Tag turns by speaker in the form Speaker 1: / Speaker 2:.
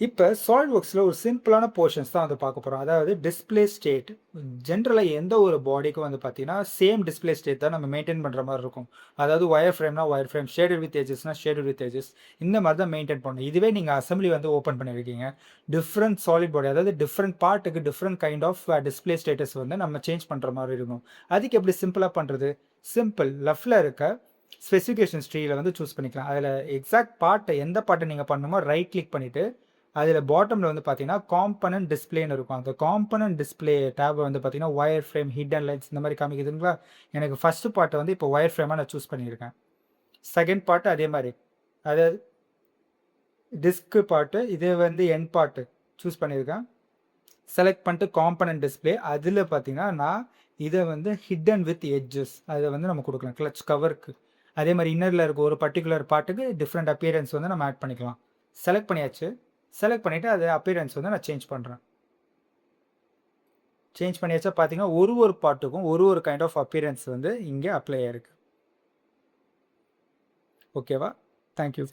Speaker 1: இப்போ சாலிட்வொர்க்ஸில் ஒரு சிம்பிளான போர்ஷன்ஸ் தான் வந்து பார்க்க போகிறோம். அதாவது டிஸ்ப்ளே ஸ்டேட். ஜென்ரலாக எந்த ஒரு பாடிக்கும் வந்து பார்த்தீங்கன்னா சேம் டிஸ்ப்ளே ஸ்டேட் தான் நம்ம மெயின்டைன் பண்ணுற மாதிரி இருக்கும். அதாவது ஒயர் ஃப்ரேம்னா ஒயர் ஃப்ரேம், ஷேடட் வித் எஜஸ்னா ஷேடட் வித் எஜஸ், இந்த மாதிரி தான் மெயின்டைன் பண்ணணும். இதுவே நீங்கள் அசம்பிளி வந்து ஓப்பன் பண்ணியிருக்கீங்க, டிஃப்ரெண்ட் சாலிட் பாடி, அதாவது டிஃப்ரெண்ட் பார்ட்டுக்கு different kind of display status வந்து நம்ம சேஞ்ச் பண்ணுற மாதிரி இருக்கும். அதுக்கு எப்படி சிம்பிளாக பண்ணுறது? சிம்பிள், லெஃப்டில் இருக்க ஸ்பெசிஃபிகேஷன்ஸ் ட்ரீயில் வந்து சூஸ் பண்ணிக்கலாம். அதில் எக்ஸாக்ட் பார்ட்டை எந்த பார்ட்டை நீங்கள் பண்ணணுமோ ரைட் கிளிக் பண்ணிவிட்டு அதில் பாட்டமில் வந்து பார்த்தீங்கன்னா காம்பனன்ட் டிஸ்பிளேன்னு இருக்கும். அந்த காம்பனன்ட் டிஸ்பிளே டேப் வந்து பார்த்தீங்கன்னா ஒயர் ஃப்ரேம், ஹிடன் லைன்ஸ் இந்த மாதிரி காமிக்குதுங்களா. எனக்கு ஃபஸ்ட்டு பார்ட்டை வந்து இப்போ ஒயர் ஃப்ரேமாக நான் சூஸ் பண்ணியிருக்கேன். செகண்ட் பார்ட்டு அதே மாதிரி, அதாவது டிஸ்க்கு பார்ட்டு, இது வந்து என் பார்ட்டு சூஸ் பண்ணியிருக்கேன். செலக்ட் பண்ணிட்டு காம்பனன்ட் டிஸ்பிளே, அதில் பார்த்தீங்கன்னா நான் இதை வந்து ஹிடன் வித் எட்ஜஸ் அதை வந்து நம்ம கொடுக்கலாம் கிளச் கவருக்கு. அதே மாதிரி இன்னரில் இருக்க ஒரு பர்டிகுலர் பார்ட்டுக்கு டிஃப்ரெண்ட் அப்பியரன்ஸ் வந்து நம்ம ஆட் பண்ணிக்கலாம். செலக்ட் பண்ணியாச்சு. செலக்ட் பண்ணிவிட்டு அது அப்பியரன்ஸ் வந்து நான் சேஞ்ச் பண்ணுறேன். சேஞ்ச் பண்ணியாச்சா பார்த்தீங்கன்னா ஒரு பார்ட்டுக்கும் ஒரு கைண்ட் ஆஃப் அப்பியரன்ஸ் வந்து இங்கே அப்ளை ஆயிருக்கு. ஓகேவா? தேங்க்யூ.